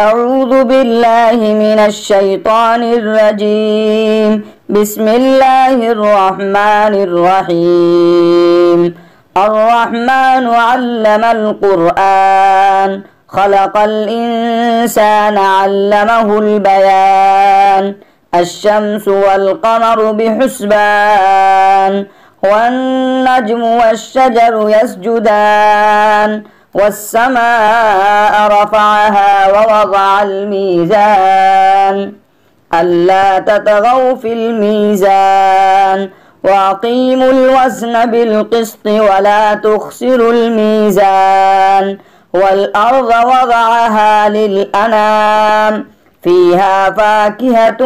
أعوذ بالله من الشيطان الرجيم. بسم الله الرحمن الرحيم. الرحمن علم القرآن خلق الإنسان علمه البيان. الشمس والقمر بحسبان والنجم والشجر يسجدان والسماء رفعها ووضع الميزان ألا تطغوا في الميزان وأقيموا الوزن بالقسط ولا تخسروا الميزان والأرض وضعها للأنام فيها فاكهة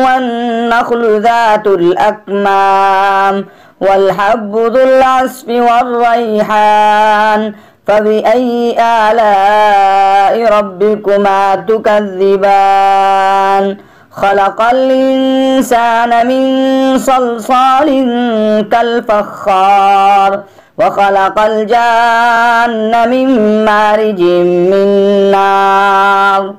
والنخل ذات الأكمام والحب ذو العصف والريحان فبأي آلاء ربكما تكذبان خلق الإنسان من صلصال كالفخار وخلق الجان من مارج من نار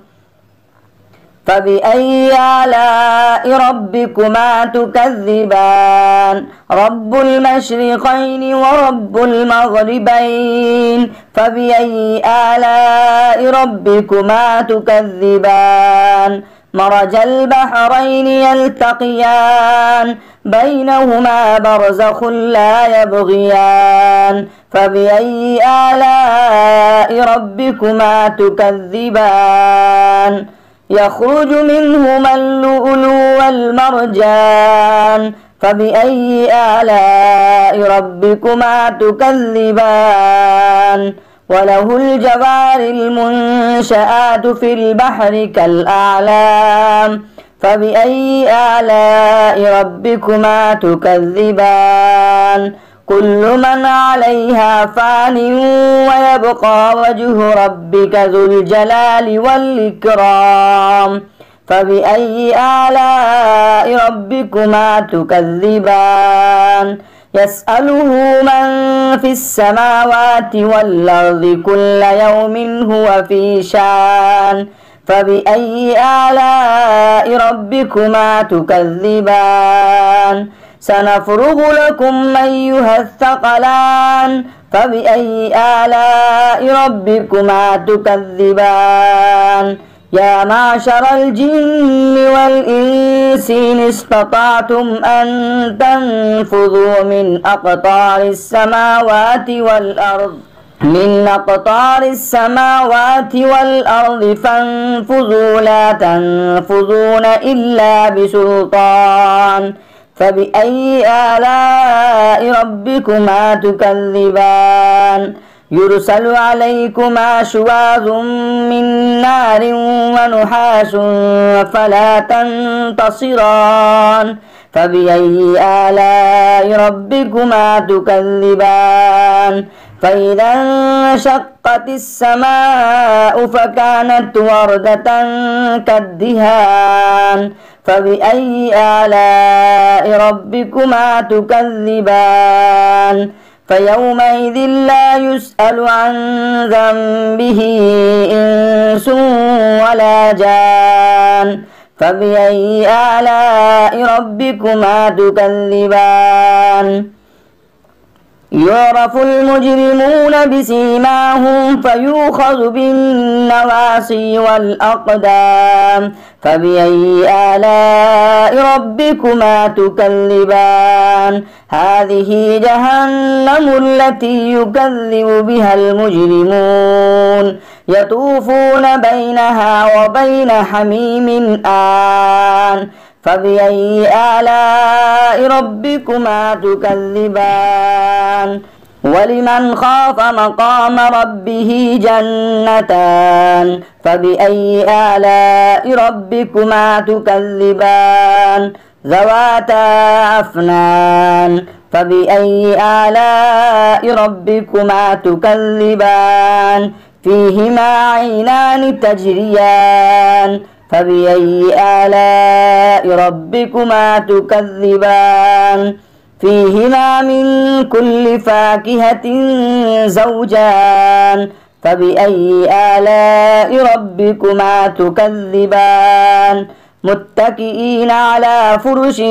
فبأي آلاء ربكما تكذبان رب المشرقين ورب المغربين فبأي آلاء ربكما تكذبان مرج البحرين يلتقيان بينهما برزخ لا يبغيان فبأي آلاء ربكما تكذبان يخرج منهما اللؤلؤ والمرجان فبأي آلاء ربكما تكذبان وله الجوار المنشآت في البحر كالأعلام فبأي آلاء ربكما تكذبان كل من عليها فان ويبقى وجه ربك ذو الجلال والإكرام فبأي آلاء ربكما تكذبان يسأله من في السماوات والأرض كل يوم هو في شان فبأي آلاء ربكما تكذبان سنفرغ لكم أيها الثقلان فبأي آلاء ربكما تكذبان يا معشر الجن والإنس إن استطعتم أن تنفذوا من أقطار السماوات والأرض فانفذوا لا تنفذون إلا بسلطان فبأي آلاء ربكما تكذبان يرسل عليكما شواظ من نار ونحاس فلا تنتصران فبأي آلاء ربكما تكذبان فإذا انشقت السماء فكانت وردة كالدهان فبأي آلاء ربكما تكذبان فيومئذ لا يسأل عن ذنبه إنس ولا جان فبأي آلاء ربكما تكذبان يعرف المجرمون بسيماهم فيؤخذ بالنواصي والأقدام فبأي آلاء ربكما تكذبان هذه جهنم التي يكذب بها المجرمون يطوفون بينها وبين حميم آن فبأي آلاء ربكما تكذبان ولمن خاف مقام ربه جنتان فبأي آلاء ربكما تكذبان ذواتا أفنان فبأي آلاء ربكما تكذبان فيهما عينان تجريان فبأي آلاء ربكما تكذبان فيهما من كل فاكهة زوجان فبأي آلاء ربكما تكذبان متكئين على فرش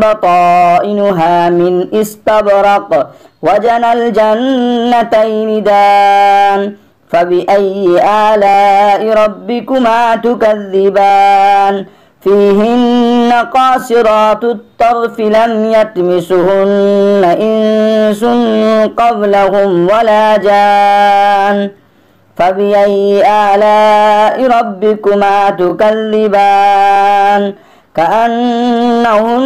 بطائنها من استبرق وجنى الجنتين دان فبأي آلاء ربكما تكذبان فيهن قاصرات الطرف لم يطمسهن إنس قبلهم ولا جان فبأي آلاء ربكما تكذبان كأنهن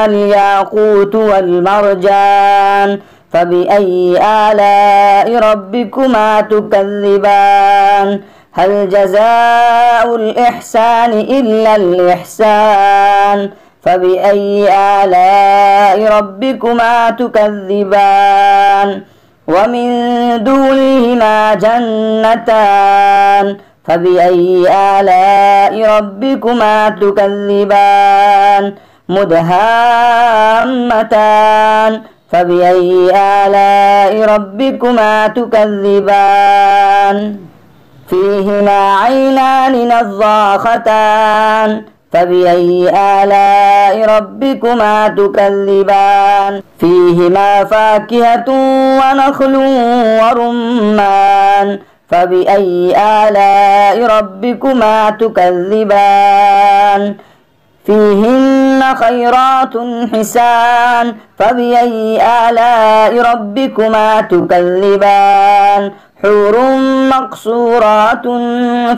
الياقوت والمرجان فبأي آلاء ربكما تكذبان هل جزاء الإحسان إلا الإحسان فبأي آلاء ربكما تكذبان ومن دونهما جنتان فبأي آلاء ربكما تكذبان مدهامتان فبأي آلاء ربكما تكذبان فيهما عينان نضاختان فبأي آلاء ربكما تكذبان فيهما فاكهة ونخل ورمان فبأي آلاء ربكما تكذبان فيهن خيرات حسان فبأي آلاء ربكما تكذبان حور مقصورات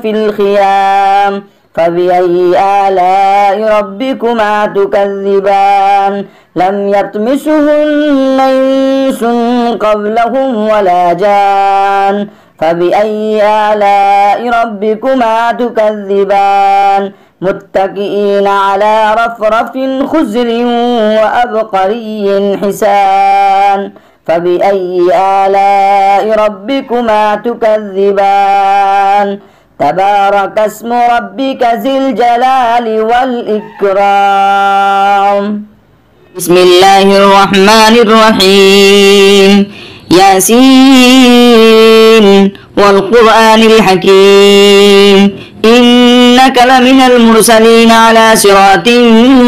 في الخيام فبأي آلاء ربكما تكذبان لم يطمسهن إنس قبلهم ولا جان فبأي آلاء ربكما تكذبان متكئين على رفرف خضر وأبقري حسان فبأي آلاء ربكما تكذبان تبارك اسم ربك ذي الجلال والإكرام بسم الله الرحمن الرحيم ياسين والقرآن الحكيم إنك لمن المرسلين على صراط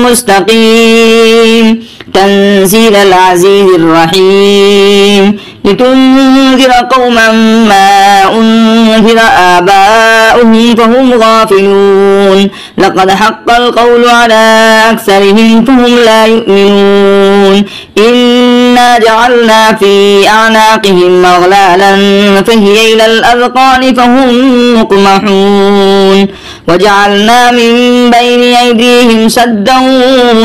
مستقيم تنزيل العزيز الرحيم لتنذر قوما ما أنذر آباؤهم فهم غافلون لقد حق القول على أكثرهم فهم لا يؤمنون إنا جعلنا في أعناقهم أغلالا فهي إلى الأذقان فهم مقمحون وجعلنا من بين أيديهم سدا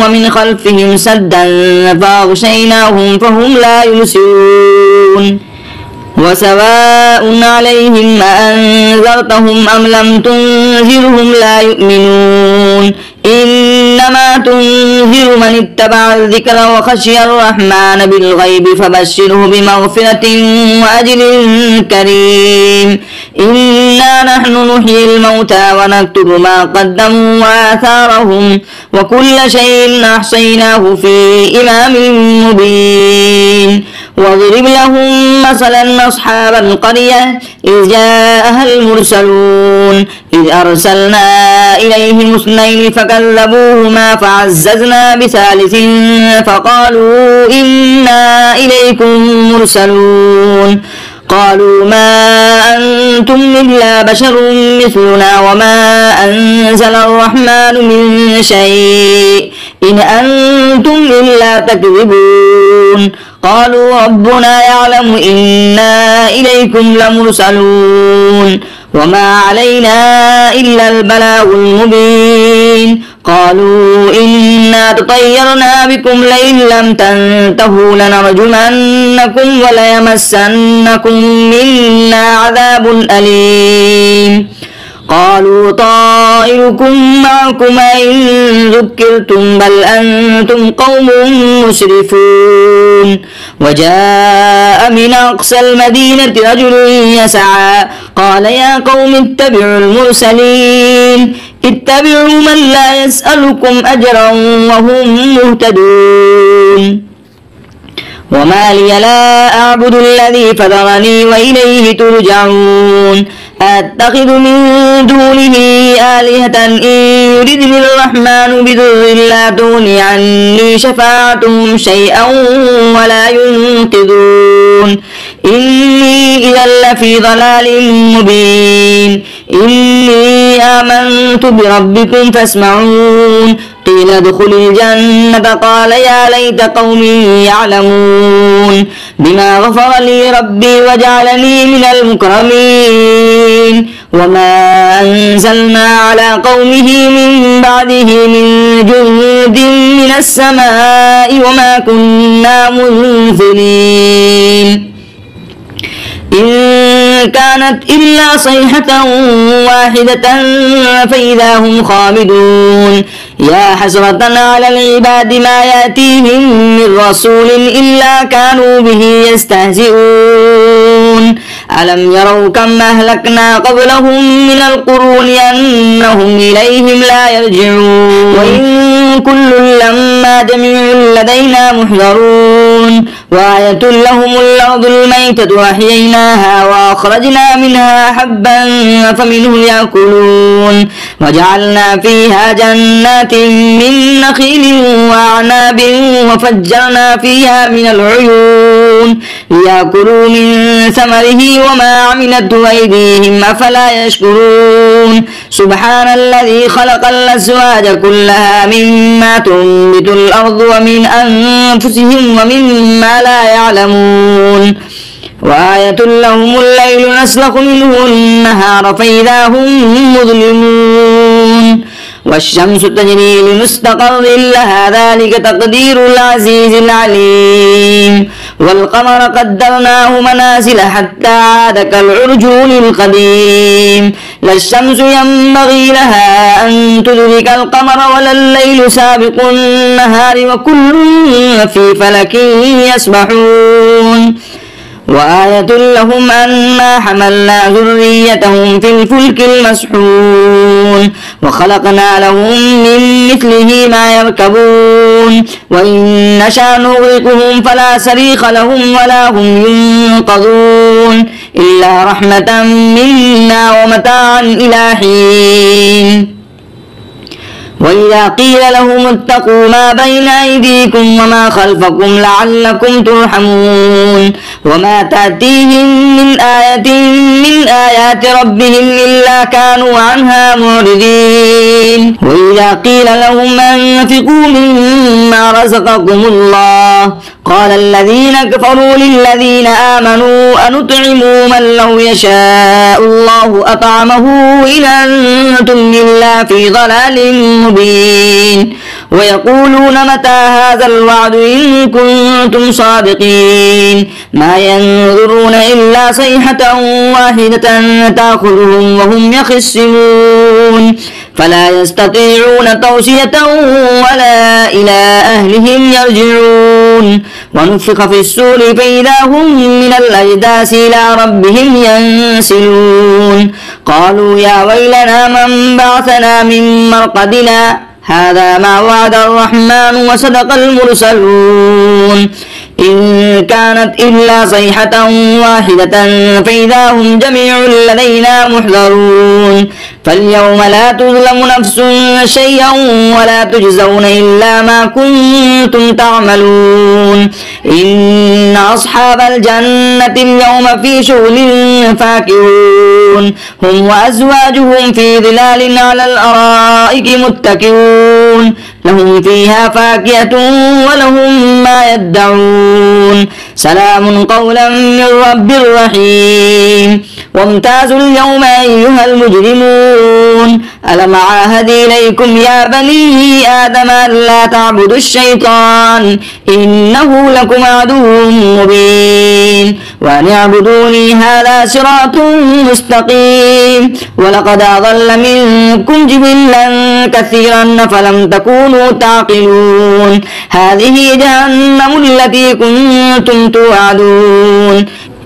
ومن خلفهم سدا فأغشيناهم فهم لا يبصرون وسواء عليهم أأنذرتهم أم لم تنذرهم لا يؤمنون إنما تنذر من اتبع الذكر وخشي الرحمن بالغيب فبشره بمغفرة وأجر كريم إنا نحن نحيي الموتى ونكتب ما قدموا وآثارهم وكل شيء أحصيناه في إمام مبين واضرب لهم مثلا أصحاب القرية إذ جاءها المرسلون إذ أرسلنا إليهم اثنين فكذبوهما فعززنا بثالث فقالوا إنا إليكم مرسلون قالوا ما أنتم إلا بشر مثلنا وما أنزل الرحمن من شيء إن أنتم إلا تكذبون قالوا ربنا يعلم إنا إليكم لمرسلون وما علينا إلا البلاغ المبين قالوا إنا تطيرنا بكم لئن لم تنتهوا لنرجمنكم وليمسنكم منا عذاب أليم قالوا طائركم معكم إن ذكرتم بل أنتم قوم مسرفون وجاء من أقصى المدينة رجل يسعى قال يا قوم اتبعوا المرسلين اتبعوا من لا يسألكم أجرا وهم مهتدون وما لي لا أعبد الذي فطرني وإليه ترجعون أتخذ من دونه آلهة إن يردني الرحمن بضر لا تغني عني شفاعتهم شيئا ولا ينقذون إني إذا لفي ضلال مبين إني آمنت بربكم فاسمعون قيل ادخلوا الجنة قال يا ليت قومي يعلمون بما غفر لي ربي وجعلني من المكرمين وما أنزلنا على قومه من بعده من جند من السماء وما كنا منزلين إن كانت إلا صيحة واحدة فإذا هم خامدون يا حسرة على العباد ما يأتيهم من رسول إلا كانوا به يستهزئون ألم يروا كم أهلكنا قبلهم من القرون أنهم إليهم لا يرجعون وإن كل لما جميع لدينا محضرون وآية لهم الأرض الميتة أحييناها وأخرجنا منها حبا فمنه يأكلون وجعلنا فيها جنات من نخيل وأعناب وفجرنا فيها من العيون ليأكلوا من ثمره وما عملته أيديهم أفلا يشكرون سبحان الذي خلق الأزواج كلها مما تنبت الأرض ومن أنفسهم ومما لا يعلمون وآية لهم الليل نسلخ منه النهار فإذا هم مظلمون والشمس تجري لمستقر لها ذلك تقدير العزيز العليم والقمر قدرناه منازل حتى عاد كالعرجون القديم لا الشمس ينبغي لها أن تدرك القمر ولا الليل سابق النهار وكل في فلك يسبحون وآية لهم أنا حملنا ذريتهم في الفلك المسحون وخلقنا لهم من مثله ما يركبون وإن نشأ نغرقهم فلا صريخ لهم ولا هم ينقذون إلا رحمة منا ومتاعا إلى حين وإذا قيل لهم اتقوا ما بين أيديكم وما خلفكم لعلكم ترحمون وما تأتيهم من آية من آيات ربهم إلا كانوا عنها معرضين وإذا قيل لهم أنفقوا مما رزقكم الله قال الذين كفروا للذين آمنوا أنطعم من لو يشاء الله أطعمه إن أنتم إلا في ضلال مبين ويقولون متى هذا الوعد إن كنتم صادقين ما ينظرون إلا صيحة واحدة تأخذهم وهم يخصمون فلا يستطيعون توصية ولا إلى أهلهم يرجعون ونفخ في السور فإذا هم من الأجداث إلى ربهم ينسلون قالوا يا ويلنا من بعثنا من مرقدنا هذا ما وعد الرحمن وصدق المرسلون إن كانت إلا صيحة واحدة فإذا هم جميع لدينا محضرون فاليوم لا تظلم نفس شيئا ولا تجزون إلا ما كنتم تعملون إن أصحاب الجنة اليوم في شغل فاكهون هم وأزواجهم في ظلال على الأرائك متكئون لهم فيها فاكهة ولهم ما يدعون سلام قولا من رب رحيم وامتازوا اليوم أيها المجرمون ألم عاهد إليكم يا بني آدم ألا تعبدوا الشيطان إنه لكم عدو مبين وأن اعبدوني هذا صراط مستقيم ولقد أضل منكم جبلا كثيرا فلم تكونوا تعقلون هذه جهنم التي كنتم توعدون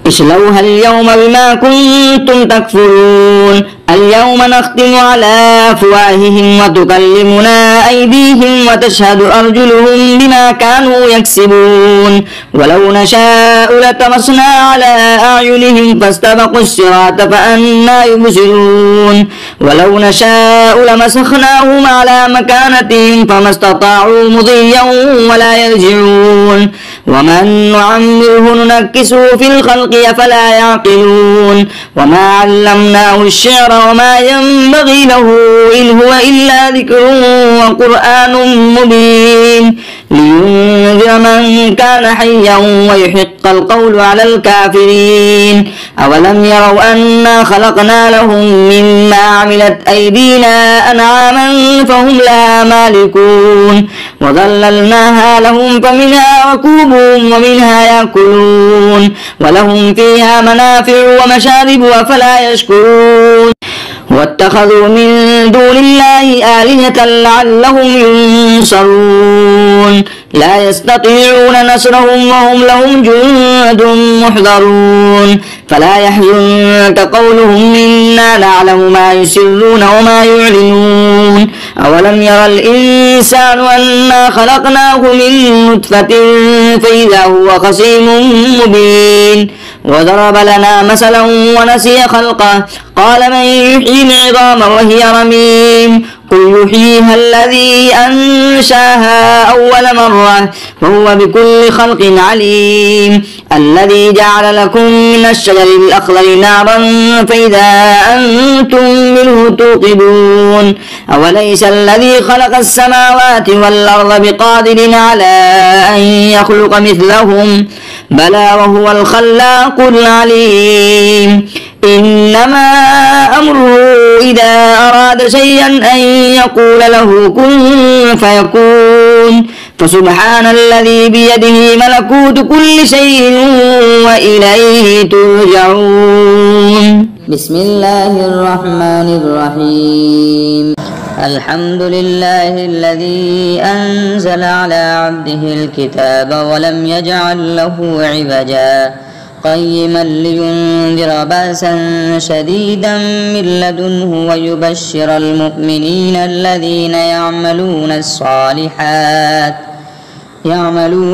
اصلوها اليوم بما كنتم تكفرون اليوم نختم على أفواههم وتكلمنا أيديهم وتشهد أرجلهم بما كانوا يكسبون ولو نشاء لطمسنا على أعينهم فاستبقوا الصراط فأنى يبصرون ولو نشاء لمسخناهم على مكانتهم فما استطاعوا مضيا ولا يرجعون ومن نعمره ننكسه في الخلق أفلا يعقلون وما علمناه الشعر وما ينبغي له إن هو إلا ذكر وقرآن مبين لينذر من كان حيا ويحق القول على الكافرين أولم يروا أنا خلقنا لهم مما عملت أيدينا أنعاما فهم لها مالكون وظللناها لهم فمنها ركوبهم ومنها يأكلون ولهم فيها منافع ومشارب أفلا يشكرون واتخذوا من دون الله آلهة لعلهم ينصرون لا يستطيعون نصرهم وهم لهم جند محضرون فلا يحزنك قولهم إنا نعلم ما يسرون وما يعلنون أولم ير الإنسان أنا خلقناه من نطفة فإذا هو خصيم مبين وضرب لنا مثلا ونسي خلقه قال من يحيي العظام وهي رميم قل يحييها الذي أنشاها أول مرة وهو بكل خلق عليم الذي جعل لكم من الشجر الأخضر نارا فإذا أنتم منه توقدون أوليس الذي خلق السماوات والأرض بقادر على أن يخلق مثلهم بلى وهو الخلاق العليم إنما أمره إذا أراد شيئا أن يقول له كن فيكون فسبحان الذي بيده ملكوت كل شيء وإليه ترجعون بسم الله الرحمن الرحيم الحمد لله الذي أنزل على عبده الكتاب ولم يجعل له عوجا قيما لينذر بأسا شديدا من لدنه ويبشر المؤمنين الذين يعملون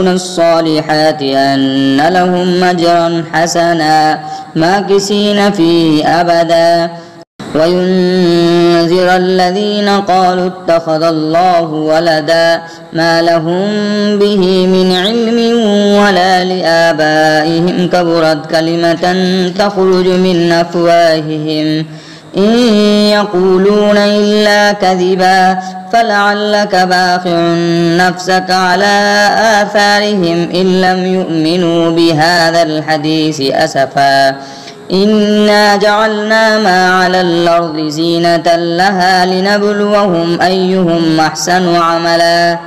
الصالحات أن لهم أجرا حسنا ماكثين فيه أبدا وينذر الذين قالوا اتخذ الله ولدا ما لهم به من علم ولا لآبائهم كبرت كلمة تخرج من أفواههم إن يقولون إلا كذبا فلعلك باخع نفسك على آثارهم إن لم يؤمنوا بهذا الحديث أسفا إنا جعلنا ما على الأرض زينة لها لنبلوهم أيهم أحسن عملا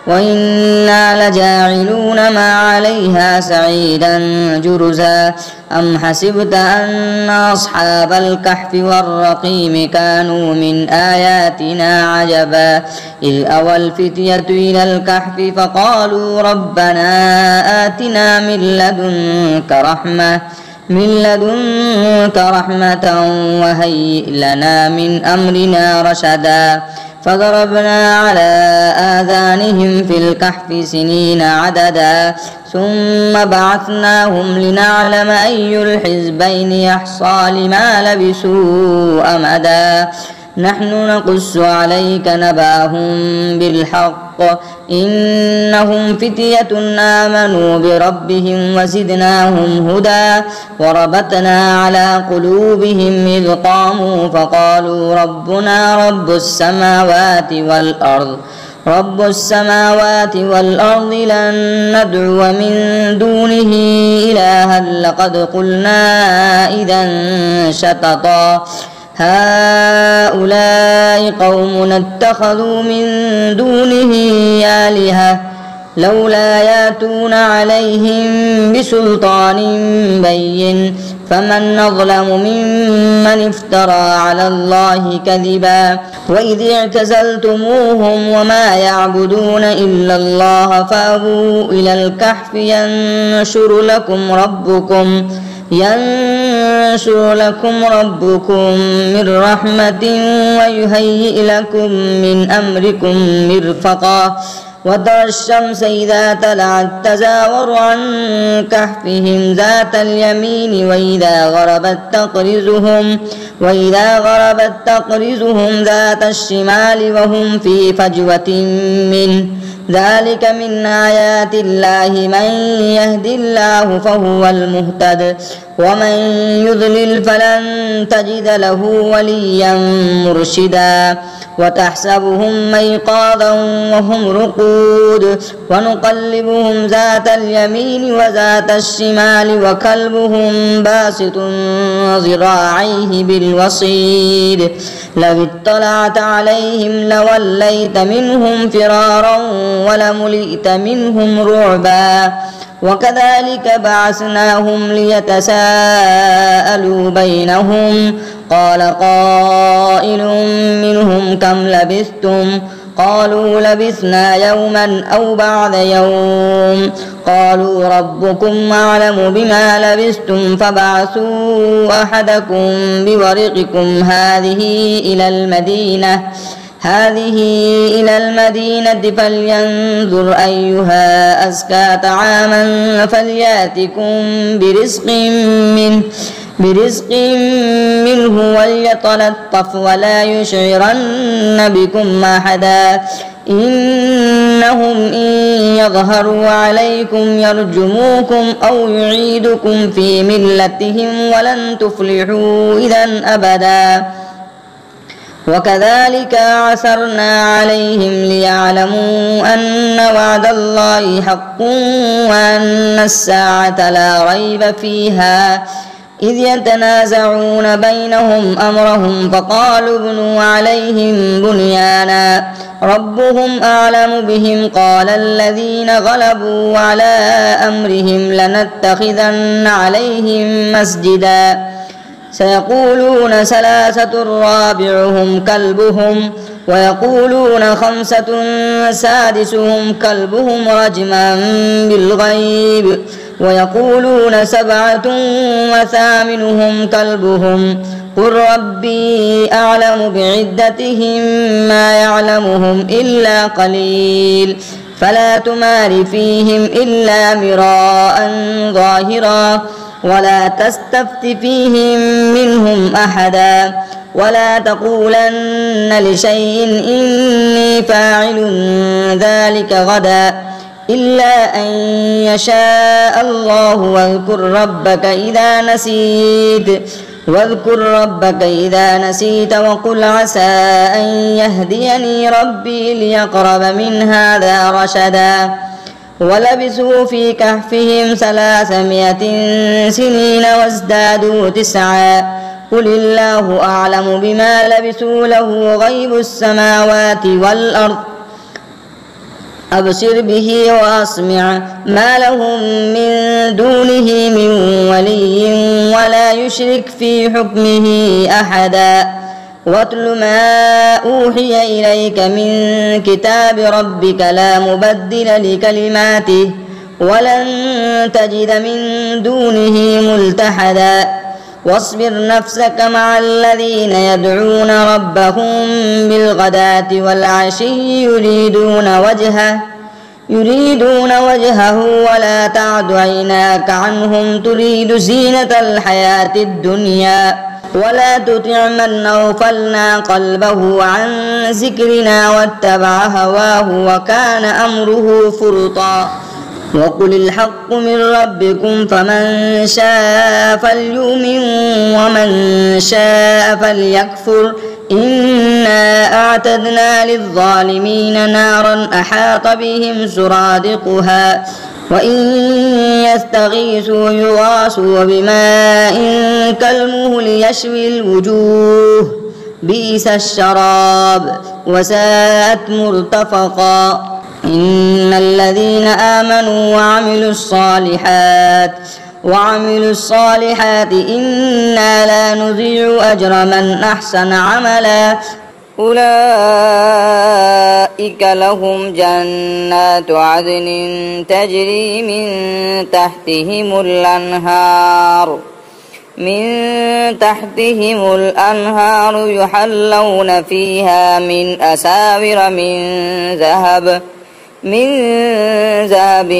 وإنا لجاعلون ما عليها سعيدا جرزا أم حسبت أن أصحاب الكهف والرقيم كانوا من آياتنا عجبا إذ أوى الفتية إلى الكهف فقالوا ربنا آتنا من لدنك رحمة وهيئ لنا من أمرنا رشدا فضربنا على آذانهم في الكهف سنين عددا ثم بعثناهم لنعلم أي الحزبين يحصى لما لبثوا أمدا نحن نقص عليك نبأهم بالحق إنهم فتية آمنوا بربهم وزدناهم هدى وربطنا على قلوبهم إذ قاموا فقالوا ربنا رب السماوات والأرض لن ندعو من دونه إلها لقد قلنا إذا شططا هؤلاء قوم اتخذوا من دونه آلهة لولا ياتون عليهم بسلطان بين فمن أظلم ممن افترى على الله كذبا وإذ اعتزلتموهم وما يعبدون إلا الله فأووا إلى الكهف ينشر ينشر لكم ربكم من رحمة ويهيئ لكم من أمركم مرفقا وترى الشمس إذا طلعت تزاور عن كهفهم ذات اليمين وإذا غربت تقرضهم ذات الشمال وهم في فجوة منه ذلك من آيات الله من يهد الله فهو المهتد ومن يضلل فلن تجد له وليا مرشدا وتحسبهم أيقاظا وهم رقود ونقلبهم ذات اليمين وذات الشمال وكلبهم باسط ذراعيه بالوصيد لو اطلعت عليهم لوليت منهم فرارا ولملئت منهم رعبا وكذلك بعثناهم ليتساءلوا بينهم قال قائل منهم كم لبثتم قالوا لبثنا يوما أو بعض يوم قالوا ربكم أعلم بما لبثتم فابعثوا أحدكم بورقكم هذه إلى المدينة فلينظر أيها أزكى طعاما فليأتكم برزق منه وليتلطف ولا يشعرن بكم أحدا إنهم إن يظهروا عليكم يرجموكم أو يعيدكم في ملتهم ولن تفلحوا إذا أبدا وكذلك عثرنا عليهم ليعلموا أن وعد الله حق وأن الساعة لا ريب فيها إذ يتنازعون بينهم أمرهم فقالوا ابنوا عليهم بنيانا ربهم أعلم بهم قال الذين غلبوا على أمرهم لنتخذن عليهم مسجدا سيقولون ثلاثة رابعهم كلبهم ويقولون خمسة سادسهم كلبهم رجما بالغيب ويقولون سبعة وثامنهم كلبهم قل ربي أعلم بعدتهم ما يعلمهم إلا قليل فلا تمار فيهم إلا مراء ظاهرا ولا تستفت فيهم منهم أحدا ولا تقولن لشيء إني فاعل ذلك غدا إلا أن يشاء الله واذكر ربك إذا نسيت وقل عسى أن يهديني ربي ليقرب من هذا رشدا ولبثوا في كهفهم 300 سنين وازدادوا 9 قل الله أعلم بما لبثوا له غيب السماوات والأرض أبصر به وأسمع ما لهم من دونه من ولي ولا يشرك في حكمه أحدا واتل ما أوحي إليك من كتاب ربك لا مبدل لكلماته ولن تجد من دونه ملتحدا واصبر نفسك مع الذين يدعون ربهم بالغداة والعشي يريدون وجهه ولا تعد عيناك عنهم تريد زينة الحياة الدنيا ولا تطع من أغفلنا قلبه عن ذكرنا واتبع هواه وكان أمره فرطا وقل الحق من ربكم فمن شاء فليؤمن ومن شاء فليكفر إنا أعتدنا للظالمين نارا أحاط بهم سرادقها وإن يستغيثوا يغاثوا بماء كالمهل يشوي الوجوه بئس الشراب وساءت مرتفقا إن الذين آمنوا وعملوا الصالحات إنا لا نضيع أجر من أحسن عملا أولئك لهم جنات عدن تجري من تحتهم الأنهار من تحتهم الأنهار يحلون فيها من أساور من ذهب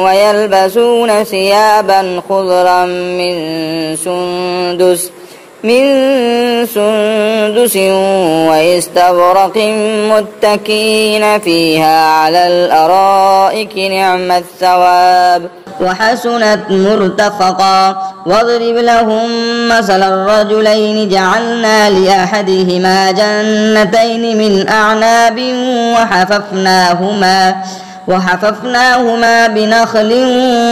ويلبسون ثيابا خضرا من سندس واستبرق متكئين فيها على الأرائك نعم الثواب وحسنت مرتفقا واضرب لهم مثل الرجلين جعلنا لأحدهما جنتين من أعناب وحففناهما بنخل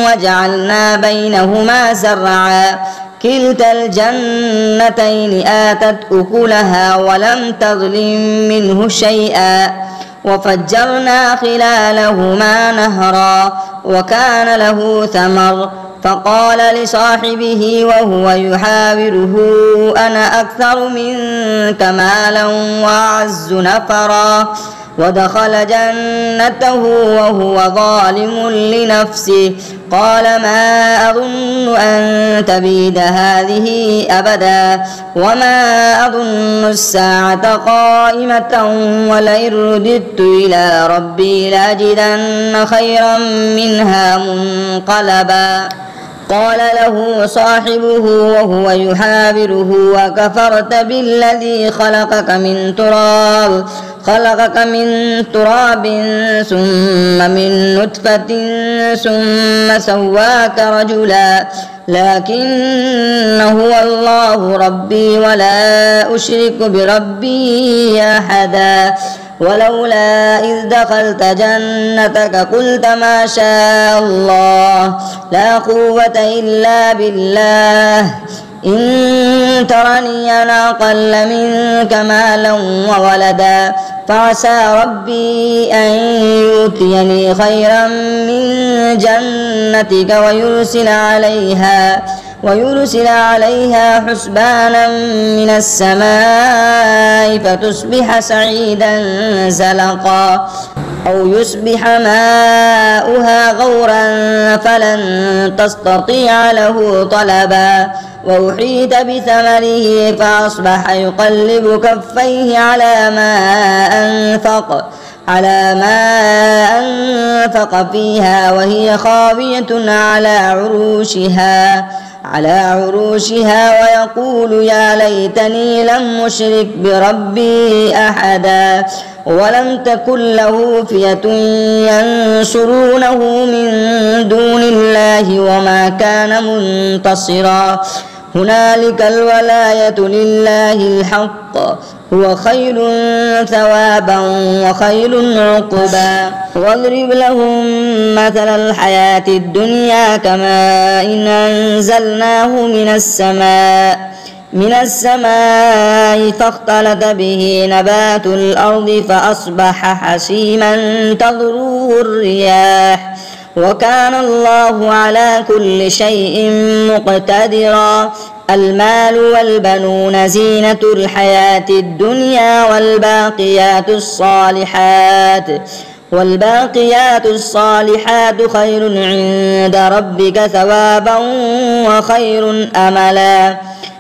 وجعلنا بينهما زرعا كلتا الجنتين آتت أكلها ولم تظلم منه شيئا وفجرنا خلالهما نهرا وكان له ثمر فقال لصاحبه وهو يحاوره أنا أكثر منك مالا وأعز نفرا ودخل جنته وهو ظالم لنفسه قال ما أظن أن تبيد هذه أبدا وما أظن الساعة قائمة ولئن رددت إلى ربي لأجدن خيرا منها منقلبا قال له صاحبه وهو يحاوره وكفرت بالذي خلقك من تراب ثم من نطفة ثم سواك رجلا لكن هو الله ربي ولا أشرك بربي أحدا ولولا إذ دخلت جنتك قلت ما شاء الله لا قوة إلا بالله إن ترني أنا أقل منك مالا وولدا فعسى ربي أن يؤتيني خيرا من جنتك ويرسل عليها حسبانا من السماء فتصبح سعيدا زلقا أو يصبح ماؤها غورا فلن تستطيع له طلبا وأحيط بثمره فأصبح يقلب كفيه على ما أنفق فيها وهي خاوية على عروشها ويقول يا ليتني لم أشرك بربي أحدا ولم تكن له فئة ينصرونه من دون الله وما كان منتصرا هنالك الولاية لله الحق هو خير ثوابا وخير عقبا واضرب لهم مثل الحياة الدنيا كماء إن أنزلناه من السماء فاختلط به نبات الأرض فأصبح حسيما تذروه الرياح وكان الله على كل شيء مقتدرا المال والبنون زينة الحياة الدنيا والباقيات الصالحات خير عند ربك ثوابا وخير أملا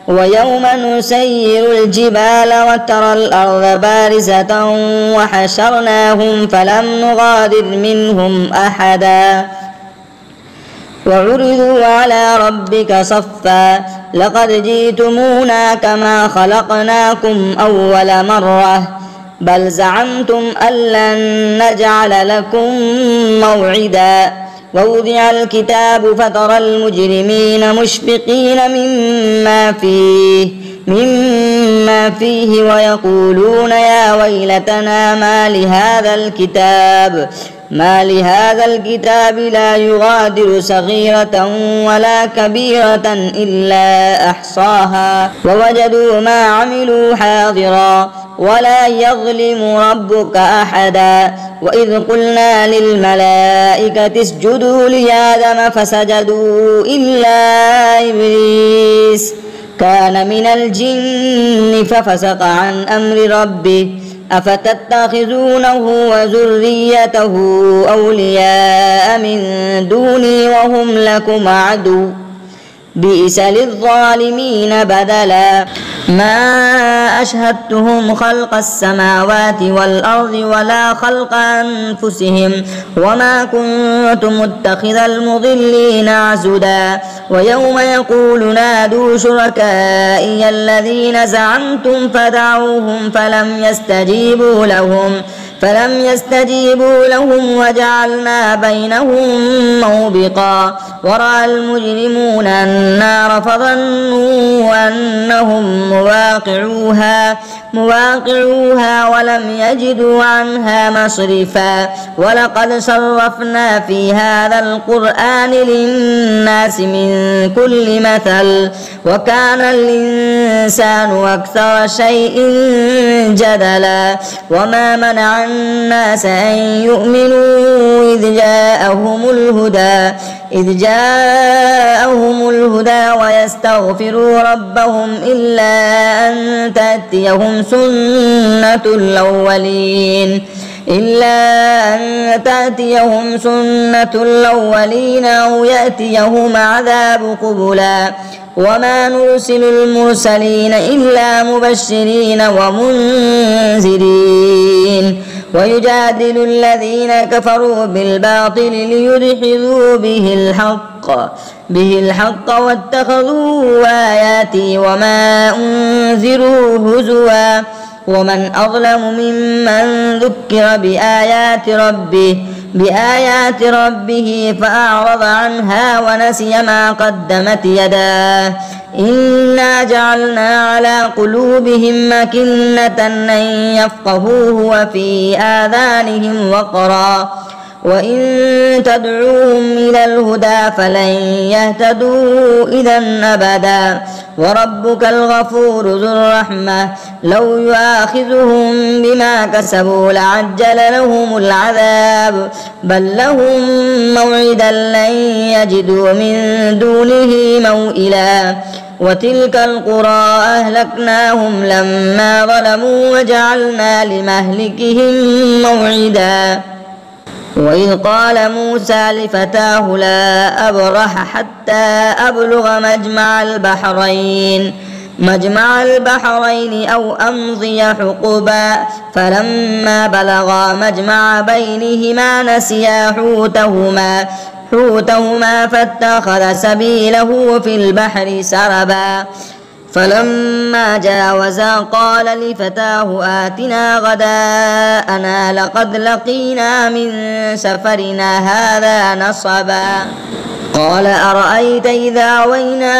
ويوم نسير الجبال وترى الأرض بارزة وحشرناهم فلم نغادر منهم أحدا وعرضوا على ربك صفا لقد جئتمونا كما خلقناكم أول مرة بل زعمتم أن لن نجعل لكم موعدا ووضع الكتاب فترى المجرمين مشفقين مما فيه ويقولون يا ويلتنا ما لهذا الكتاب لا يغادر صغيرة ولا كبيرة إلا أحصاها ووجدوا ما عملوا حاضرا ولا يظلم ربك أحدا وإذ قلنا للملائكة اسجدوا لآدم فسجدوا إلا إبليس كان من الجن ففسق عن أمر ربه أفتتخذونه وذريته أولياء من دوني وهم لكم عدو بئس للظالمين بدلا ما أشهدتهم خلق السماوات والأرض ولا خلق أنفسهم وما كنت متخذ المضلين عضدا ويوم يقول نادوا شركائي الذين زعمتم فدعوهم فلم يستجيبوا لهم وجعلنا بينهم موبقا ورأى المجرمون النار فظنوا أنهم مواقعوها ولم يجدوا عنها مصرفا ولقد صرفنا في هذا القرآن للناس من كل مثل وكان الإنسان أكثر شيء جدلا وما منع الناس أن يؤمنوا إذ جاءهم الهدى ويستغفروا ربهم إلا أن تأتيهم سنة الأولين أو يأتيهم عذاب قبلا وما نرسل المرسلين إلا مبشرين ومنذرين ويجادل الذين كفروا بالباطل ليدحضوا به الحق واتخذوا آياتي وما أنذروا هزوا ومن أظلم ممن ذكر بآيات ربه فأعرض عنها ونسي ما قدمت يداه إنا جعلنا على قلوبهم أكنة أن يفقهوه وفي آذانهم وقرا وإن تدعوهم إلى الهدى فلن يهتدوا إذا أبدا وربك الغفور ذو الرحمة لو يؤاخذهم بما كسبوا لعجل لهم العذاب بل لهم موعدا لن يجدوا من دونه موئلا وتلك القرى أهلكناهم لما ظلموا وجعلنا لمهلكهم موعدا وإذ قال موسى لفتاه لا أبرح حتى أبلغ مجمع البحرين أو أمضي حقبا فلما بلغا مجمع بينهما نسيا حوتهما فاتخذ سبيله في البحر سربا فلما جاوزا قال لفتاه آتنا غداءنا لقد لقينا من سفرنا هذا نصبا قال أرأيت إذا أوينا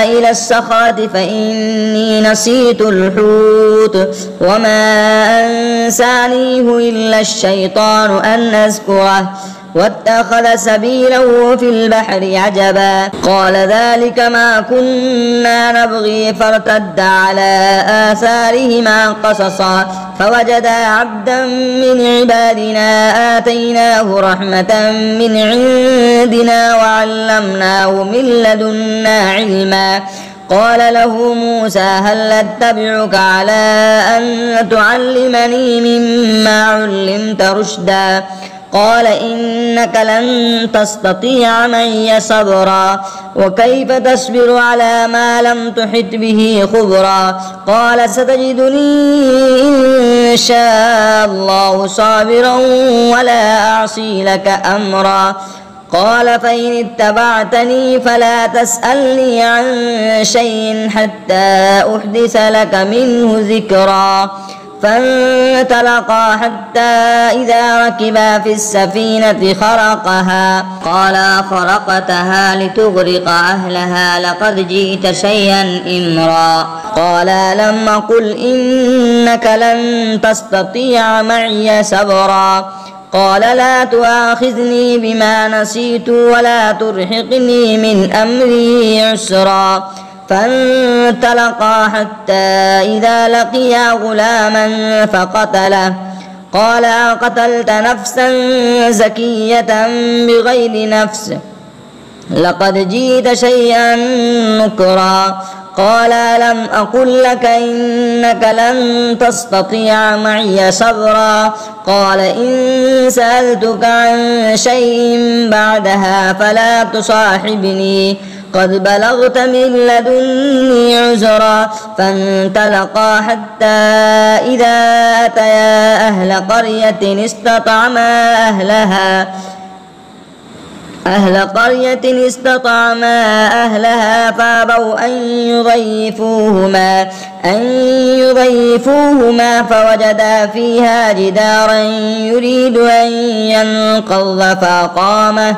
إلى الصخرة فإني نسيت الحوت وما أنسانيه إلا الشيطان أن أذكره واتخذ سبيله في البحر عجبا قال ذلك ما كنا نبغي فارتد على آثارهما قصصا فوجدا عبدا من عبادنا آتيناه رحمة من عندنا وعلمناه من لدنا علما قال له موسى هل أتبعك على أن تعلمني مما علمت رشدا قال إنك لن تستطيع معي صبرا وكيف تصبر على ما لم تحط به خبرا قال ستجدني إن شاء الله صابرا ولا أعصي لك أمرا قال فإن اتبعتني فلا تسألني عن شيء حتى أحدث لك منه ذكرا فانطلقا حتى إذا ركبا في السفينة خرقها قال خرقتها لتغرق أهلها لقد جئت شيئا إمرا قال لم أقل إنك لن تستطيع معي صبرا قال لا تؤاخذني بما نسيت ولا ترهقني من أمري عسرا فانطلقا حتى إذا لقيا غلاما فقتله قال أقتلت نفسا زكية بغير نفس لقد جئت شيئا نكرا قال ألم أقل لك إنك لن تستطيع معي صبرا قال إن سألتك عن شيء بعدها فلا تصاحبني قد بلغت من لدني عذرا فانطلقا حتى إذا أتيا أهل قرية استطعما أهلها فأبوا أن يضيفوهما فوجدا فيها جدارا يريد أن ينقض فأقامه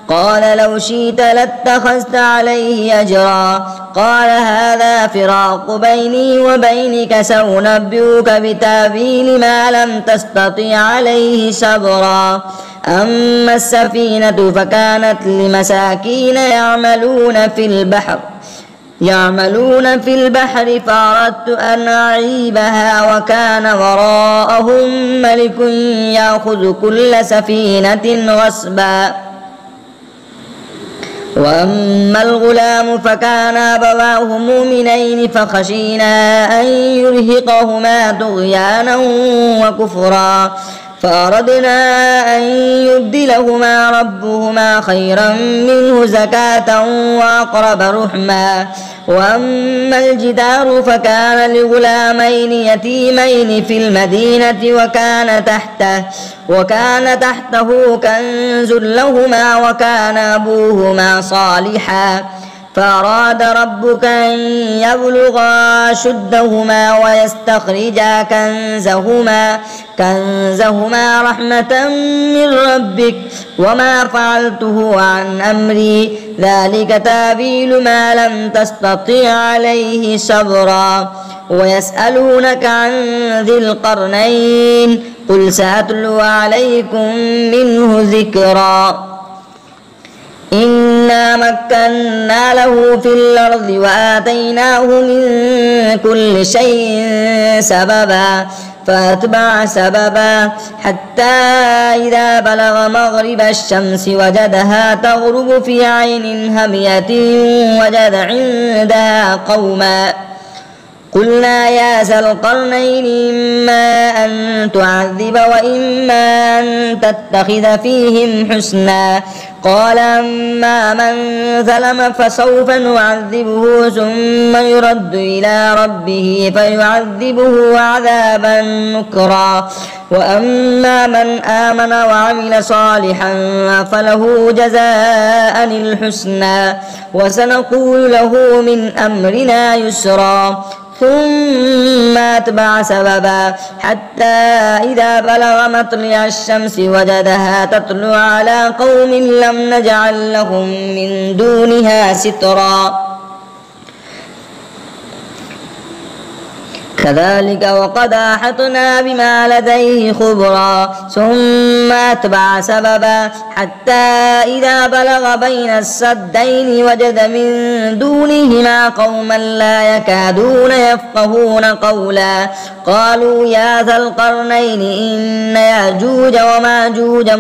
قال لو شئت لاتخذت عليه أجرا قال هذا فراق بيني وبينك سأنبئك بتأويل ما لم تستطع عليه صبرا أما السفينة فكانت لمساكين يعملون في البحر فأردت أن أعيبها وكان وراءهم ملك يأخذ كل سفينة غصبا وأما الغلام فكان أبواه مؤمنين فخشينا أن يرهقهما طغيانا وكفرا فأردنا أن يبدلهما ربهما خيرا منه زكاة وأقرب رحما وأما الجدار فكان لغلامين يتيمين في المدينة وكان تحته كنز لهما وكان أبوهما صالحا فأراد ربك أن يبلغا أشدهما ويستخرجا كنزهما رحمة من ربك وما فعلته عن أمري ذلك تأويل ما لم تستطع عليه صبرا ويسألونك عن ذي القرنين قل سأتلو عليكم منه ذكرا إنا مكنا له في الأرض وآتيناه من كل شيء سببا فأتبع سببا حتى إذا بلغ مغرب الشمس وجدها تغرب في عين همية وجد عندها قوما قلنا يا ذا القرنين إما أن تعذب وإما أن تتخذ فيهم حسنا قال أما من ظلم فسوف نعذبه ثم يرد إلى ربه فيعذبه عذابا نكرا وأما من آمن وعمل صالحا فله جزاء الحسنى وسنقول له من أمرنا يسرا ثم أتبع سببا حتى إذا بلغ مطلع الشمس وجدها تطلع على قوم لم نجعل لهم من دونها سترا كذلك وقد أحطنا بما لديه خبرا ثم أتبع سببا حتى إذا بلغ بين السدين وجد من دونهما قوما لا يكادون يفقهون قولا قالوا يا ذا القرنين إن يأجوج وماجوج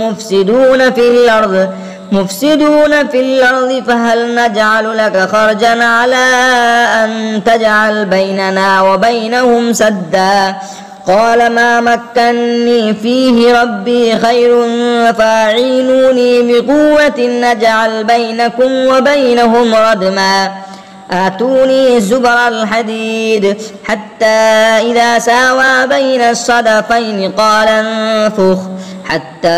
مفسدون في الأرض فهل نجعل لك خرجا على أن تجعل بيننا وبينهم سدا قال ما مكني فيه ربي خير فاعينوني بقوة نجعل بينكم وبينهم ردما آتوني زبر الحديد حتى إذا ساوى بين الصدفين قال انفخ حتى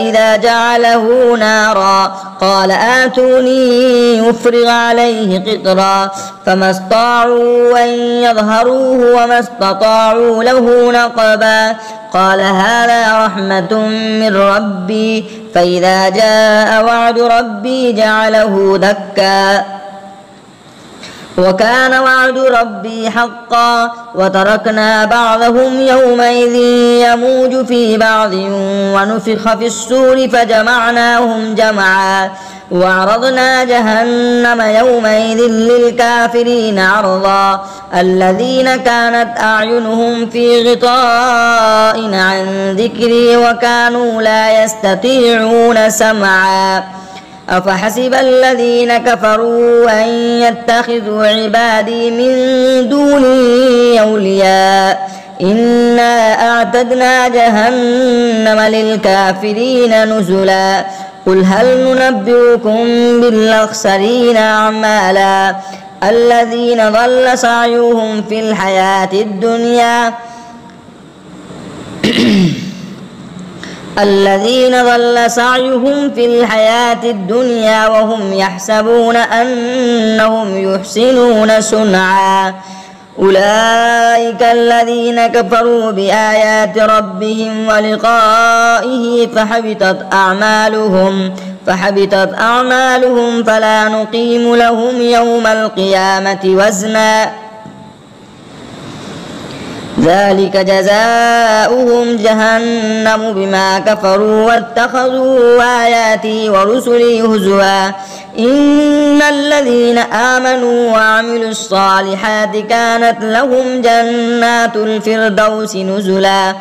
إذا جعله نارا قال آتوني أفرغ عليه قطرا فما استطاعوا أن يظهروه وما استطاعوا له نقبا قال هذا رحمة من ربي فإذا جاء وعد ربي جعله دكا وكان وعد ربي حقا وتركنا بعضهم يومئذ يموج في بعض ونفخ في الصور فجمعناهم جمعا وعرضنا جهنم يومئذ للكافرين عرضا الذين كانت أعينهم في غطاء عن ذكري وكانوا لا يستطيعون سمعا أفحسب الذين كفروا أن يتخذوا عبادي من دوني أولياء إنا أعتدنا جهنم للكافرين نزلا قل هل ننبئكم بالأخسرين أعمالا الذين ضل سعيهم في الحياة الدنيا وهم يحسبون أنهم يحسنون صنعا أولئك الذين كفروا بآيات ربهم ولقائه فحبطت أعمالهم فلا نقيم لهم يوم القيامة وزنا ذلك جزاؤهم جهنم بما كفروا واتخذوا آياتي ورسلي هزوا إن الذين آمنوا وعملوا الصالحات كانت لهم جنات الفردوس نزلا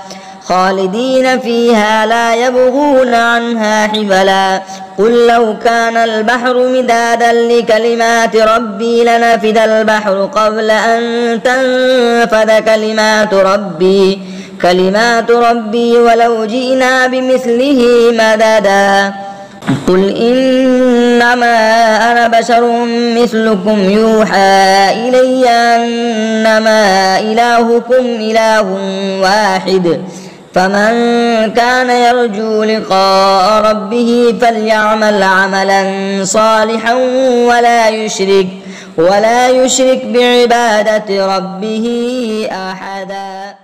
خالدين فيها لا يبغون عنها حولا قل لو كان البحر مدادا لكلمات ربي لنفد البحر قبل أن تنفد كلمات ربي ولو جئنا بمثله مددا قل إنما أنا بشر مثلكم يوحى إلي أنما إلهكم إله واحد فمن كان يرجو لقاء ربه فليعمل عملا صالحا ولا يشرك بعبادة ربه أحدا.